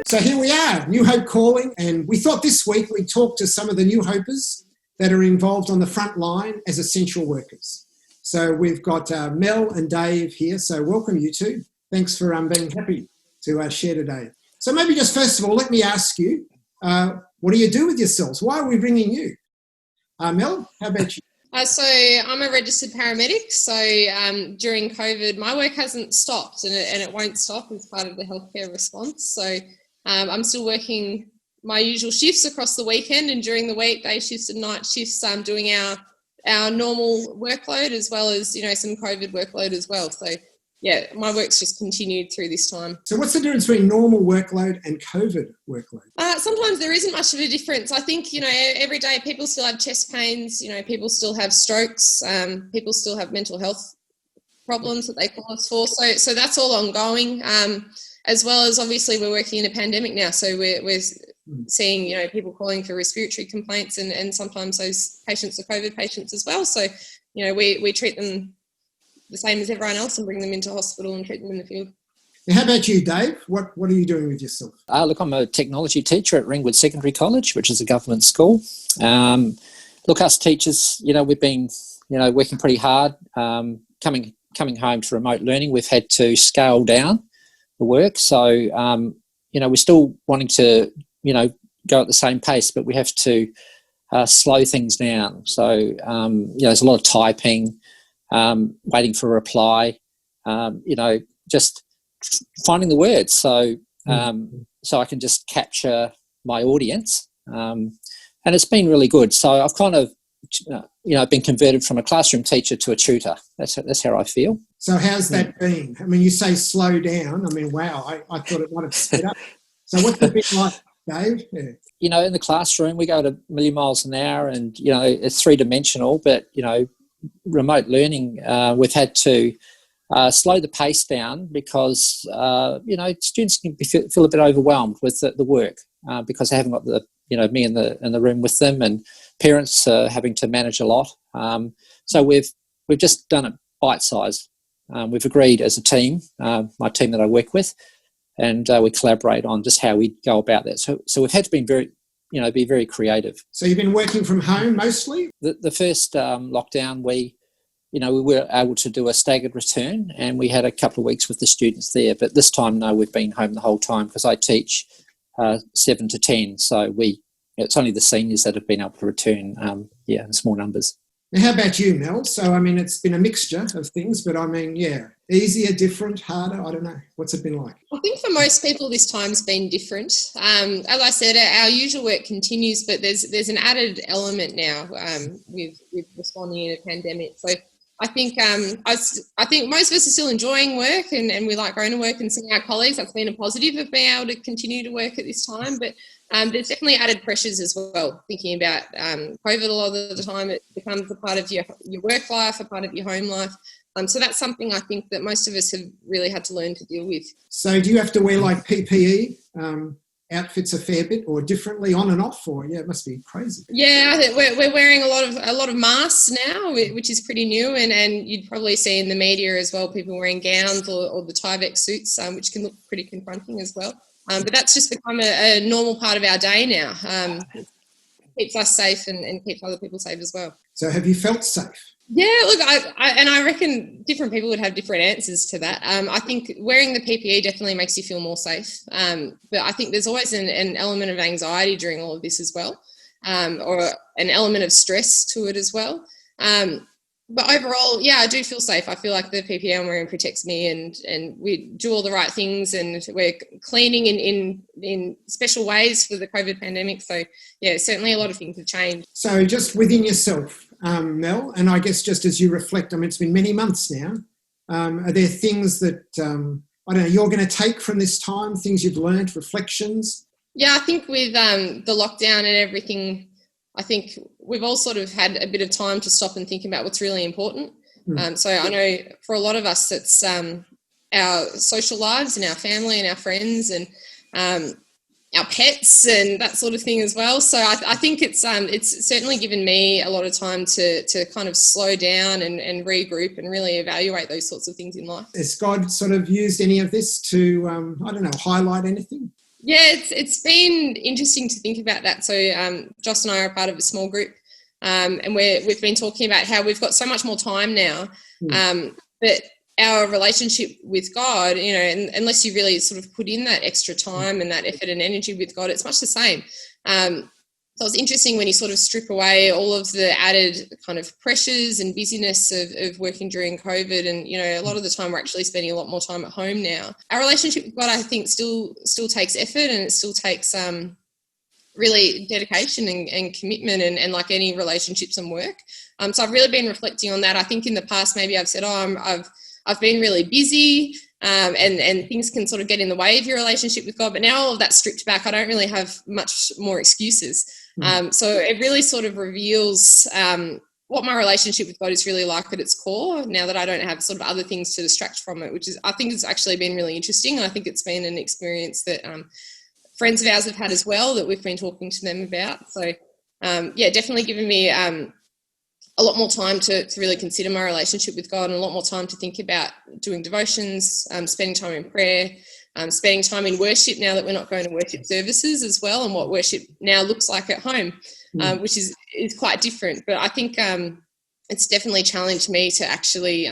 So here we are, New Hope calling, and we thought this week we'd talk to some of the New Hopers that are involved on the front line as essential workers. So we've got Mel and Dave here, so welcome you two. Thanks for being happy to share today. So maybe just first of all, let me ask you, what do you do with yourselves? Why are we bringing you? Mel, how about you? So I'm a registered paramedic. So during COVID, my work hasn't stopped and it won't stop as part of the healthcare response. So I'm still working my usual shifts across the weekend and during the week, day shifts and night shifts, doing our normal workload as well as, some COVID workload as well. So yeah, my work's just continued through this time. So what's the difference between normal workload and COVID workload? Sometimes there isn't much of a difference. I think, every day people still have chest pains, people still have strokes, people still have mental health problems that they call us for. So that's all ongoing, as well as obviously we're working in a pandemic now. So we're seeing, people calling for respiratory complaints and sometimes those patients are COVID patients as well. So, we treat them the same as everyone else and bring them into hospital and treat them in the field. Now, how about you, Dave? What are you doing with yourself? Look, I'm a technology teacher at Ringwood Secondary College, which is a government school. Look, us teachers, we've been, working pretty hard. Coming home to remote learning, we've had to scale down the work. So, we're still wanting to, go at the same pace, but we have to slow things down. So, there's a lot of typing, waiting for a reply, just finding the words so I can just capture my audience, and it's been really good. So I've kind of been converted from a classroom teacher to a tutor. That's how I feel. So how's that been? I mean, you say slow down. I mean, wow, I thought it might have sped up. So what's it been like, Dave? Yeah. In the classroom we go at a million miles an hour and it's three-dimensional, but remote learning, we've had to slow the pace down because students can feel a bit overwhelmed with the work because they haven't got me in the room with them, and parents are having to manage a lot. So we've just done it bite-sized. We've agreed as a team, my team that I work with, and we collaborate on just how we go about that. So we've had to be very creative. So you've been working from home mostly? The first lockdown, we were able to do a staggered return and we had a couple of weeks with the students there. But this time, no, we've been home the whole time because I teach 7 to 10. So it's only the seniors that have been able to return, in small numbers. Now, how about you, Mel? So, I mean, it's been a mixture of things, but I mean, easier, different, harder, I don't know. What's it been like? I think for most people this time's been different. As I said, our usual work continues, but there's an added element now with responding in a pandemic. So I think I think most of us are still enjoying work and we like going to work and seeing our colleagues. That's been a positive of being able to continue to work at this time. But there's definitely added pressures as well. Thinking about COVID a lot of the time, it becomes a part of your work life, a part of your home life. So that's something I think that most of us have really had to learn to deal with. So do you have to wear like PPE outfits a fair bit or differently on and off? Or it must be crazy. Yeah, I think we're wearing a lot of masks now, which is pretty new, and you'd probably see in the media as well people wearing gowns or the Tyvek suits, which can look pretty confronting as well. But that's just become a normal part of our day now. Keeps us safe and keeps other people safe as well. So have you felt safe? Yeah, look, I reckon different people would have different answers to that. I think wearing the PPE definitely makes you feel more safe. But I think there's always an element of anxiety during all of this as well, or an element of stress to it as well. But overall, I do feel safe. I feel like the PPE I'm wearing protects me and we do all the right things and we're cleaning in special ways for the COVID pandemic. So, certainly a lot of things have changed. So just within yourself, Mel, and I guess just as you reflect, I mean, it's been many months now. Are there things that, you're going to take from this time, things you've learned, reflections? Yeah, I think with the lockdown and everything, I think we've all sort of had a bit of time to stop and think about what's really important. So I know for a lot of us, it's our social lives and our family and our friends and our pets and that sort of thing as well. So I think it's certainly given me a lot of time to kind of slow down and regroup and really evaluate those sorts of things in life. Has God sort of used any of this to, highlight anything? Yeah, it's been interesting to think about that. So Joss and I are part of a small group, and we've been talking about how we've got so much more time now, but our relationship with God, and unless you really sort of put in that extra time and that effort and energy with God, it's much the same. So it's interesting when you sort of strip away all of the added kind of pressures and busyness of working during COVID. And, a lot of the time we're actually spending a lot more time at home now. Our relationship with God, I think, still takes effort, and it still takes really dedication and commitment and like any relationships and work. So I've really been reflecting on that. I think in the past, maybe I've said, I've been really busy, and things can sort of get in the way of your relationship with God. But now all of that's stripped back, I don't really have much more excuses. So it really sort of reveals what my relationship with God is really like at its core, now that I don't have sort of other things to distract from it, which is, I think, it's actually been really interesting. And I think it's been an experience that friends of ours have had as well, that we've been talking to them about. So definitely given me a lot more time to really consider my relationship with God, and a lot more time to think about doing devotions, spending time in prayer, spending time in worship now that we're not going to worship services as well, and what worship now looks like at home, which is quite different. But I think it's definitely challenged me to actually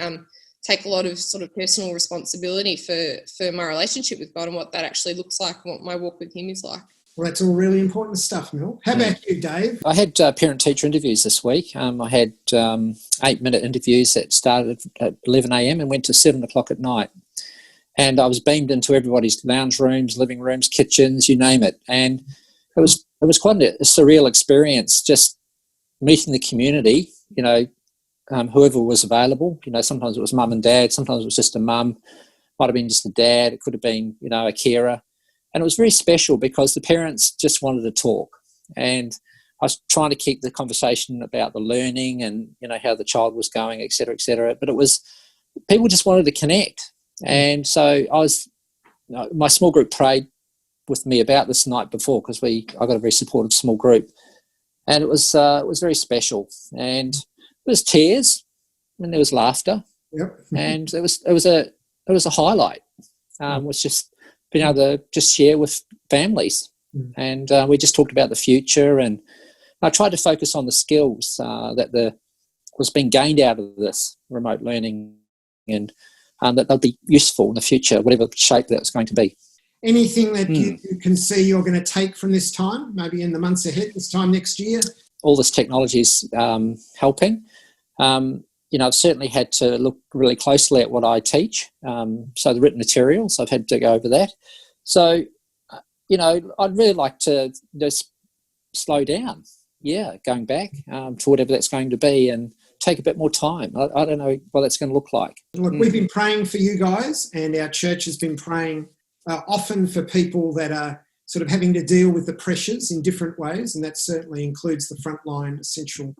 take a lot of sort of personal responsibility for my relationship with God and what that actually looks like and what my walk with Him is like. Well, that's all really important stuff, Mel. How about you, Dave? I had parent-teacher interviews this week. I had 8-minute interviews that started at 11 a.m. and went to 7 o'clock at night. And I was beamed into everybody's lounge rooms, living rooms, kitchens, you name it. And it was quite a surreal experience, just meeting the community, whoever was available. Sometimes it was mum and dad, sometimes it was just a mum, might have been just a dad, it could have been, a carer. And it was very special because the parents just wanted to talk. And I was trying to keep the conversation about the learning and, how the child was going, et cetera, et cetera. But it was, people just wanted to connect. And so my small group prayed with me about this the night before, because I got a very supportive small group. And it was very special. And there was tears and there was laughter. Yep. And it was a highlight. Was just being able to just share with families. And we just talked about the future, and I tried to focus on the skills that was being gained out of this remote learning, and that they'll be useful in the future, whatever shape that's going to be. Anything that you can see you're going to take from this time, maybe in the months ahead, this time next year? All this technology is helping. I've certainly had to look really closely at what I teach. So the written materials, I've had to go over that. So, I'd really like to just slow down, going back to whatever that's going to be, and take a bit more time. I don't know what that's going to look like. Look, we've been praying for you guys, and our church has been praying often for people that are sort of having to deal with the pressures in different ways, and that certainly includes the frontline essential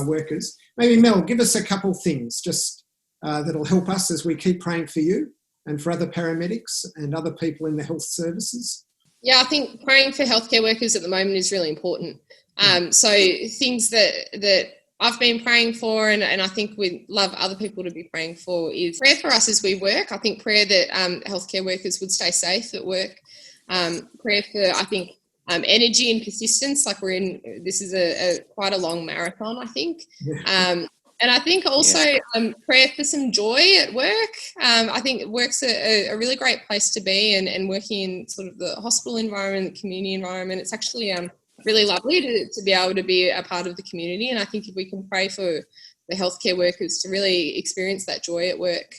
workers. Maybe Mel, give us a couple things just that'll help us as we keep praying for you and for other paramedics and other people in the health services. Yeah, I think praying for healthcare workers at the moment is really important. So things that I've been praying for, and I think we'd love other people to be praying for, is prayer for us as we work. I think prayer that healthcare workers would stay safe at work. Prayer for, I think, energy and persistence. Like this is quite a long marathon, I think. And I think also prayer for some joy at work. I think work's a really great place to be, and working in sort of the hospital environment, the community environment, it's actually really lovely to be able to be a part of the community. And I think if we can pray for the healthcare workers to really experience that joy at work,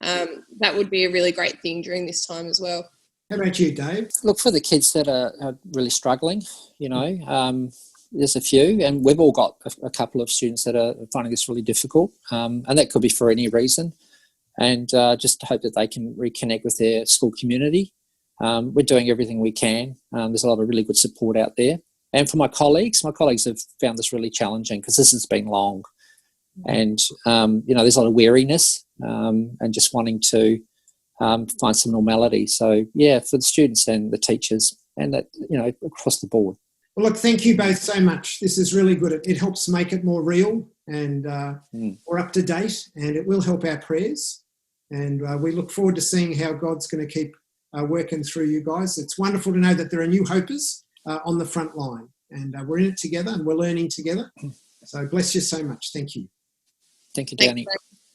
that would be a really great thing during this time as well. How about you, Dave? Look, for the kids that are really struggling, there's a few, and we've all got a couple of students that are finding this really difficult, and that could be for any reason. And just to hope that they can reconnect with their school community. We're doing everything we can. There's a lot of really good support out there. And for my colleagues have found this really challenging because this has been long. And, there's a lot of weariness and just wanting to find some normality. So, for the students and the teachers and that, across the board. Well, look, thank you both so much. This is really good. It helps make it more real and more up to date, and it will help our prayers. And we look forward to seeing how God's going to keep working through you guys. It's wonderful to know that there are New Hopers on the front line, and we're in it together and we're learning together. So bless you so much. Thank you. Thank you, Danny. Thanks.